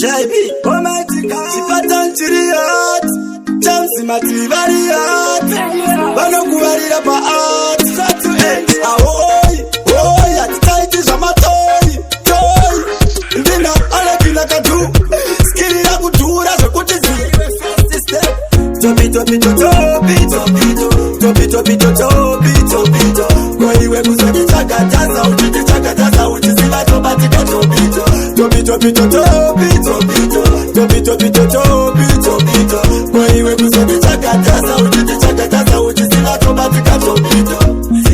JB, Chipatan Chiriat, Chamsi Matrivariat, Banokuvarira Paat, Ahoy, Hoy, at tight is a matoi, toy, Dina, Alakina Kadu, Skilla Kutura, the Kutizi, Topito, Koi Webusaki Chakataza, which is in automatic Topito, Koi Webusaki Chakataza, which is in automatic Topito.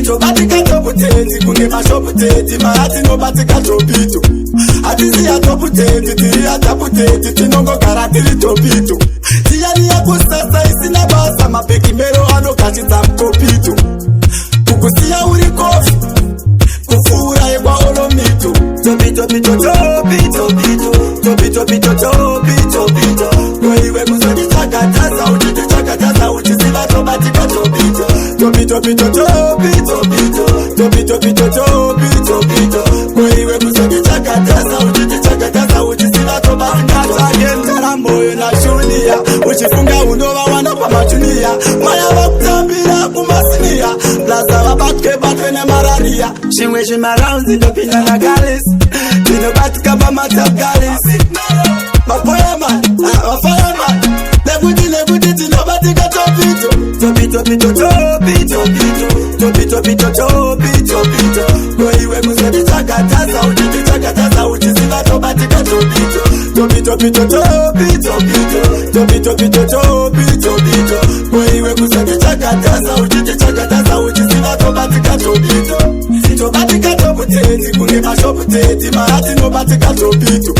Tobatika toputeti, kunge mashoputeti, mahati no batika topito. Atizi ya toputeti, tiri ya taputeti, tinongo karatiri topito. Tiyani ya kusasa isina basa, mapeki mero ano kachita mkopito. Kukusia uri kofi, kufura egwa olomito. Topito, Koi Webusaki Chakataza, uchisiva tobatika topito. Topito, Koi Webusaki Chakataza, uchisiva tobatika topito. Moyo na shunia, uchifunga unova wana pa machunia. Maya wakutambira kumasinia, plaza wabatke batwene mararia. Shimwe shimarounds indopina na galis, dinobatika pa matap galis. Mapoyaman, mafireman, neguti tinobatika topito. Topito, Koi Webusaki Chakataza, uchisiva tobatika topito. Topito, Koi Webusaki Chakataza, uchisiva tobatika topito. Tobatika toputeti, kunge mashoputeti, mahati no batika topito.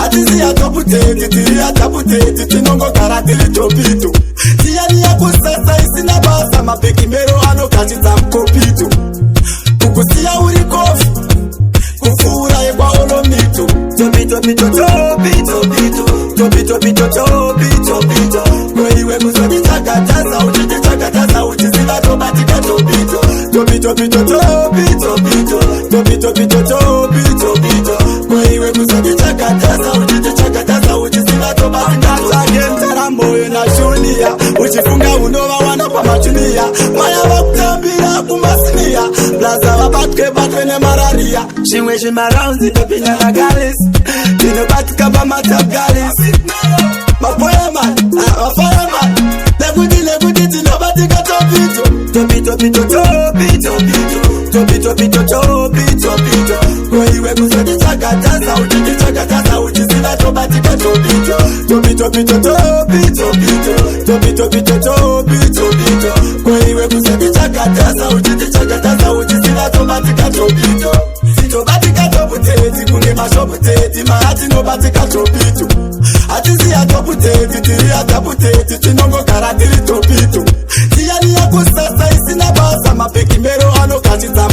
Atizi ya toputeti, tiri ya taputeti, tinongo karatiri topito. Tiyani ya kusasa isina basa, mapeki mero ano kachita mkopito. Kukusia uri kofi, kufura egwa olomito. Topito, Koi Webusaki Chakataza, uchisiva tobatika topito. Topito, Koi Webusaki Chakataza, uchisiva tobatika topito. Moyo na shunia, uchifunga unova wana pa machunia. Maya wakutambira kumasinia, plaza wabatke batwene mararia. Shimwe shimarounds indopina na galis, dinobatika pa matap galis. Mapoyaman, mafireman, neguti tinobatika topito. Topito, Koi Webusaki Chakataza, uchisiva tobatika topito. Topito, Koi Webusaki Chakataza, uchisiva tobatika topito. Tobatika toputeti, kunge mashoputeti, mahati no batika topito. Atizi ya toputeti, tiri ya taputeti, tinongo karatiri topito. Tiyani ya kusasa isina basa, mapeki mero ano kachita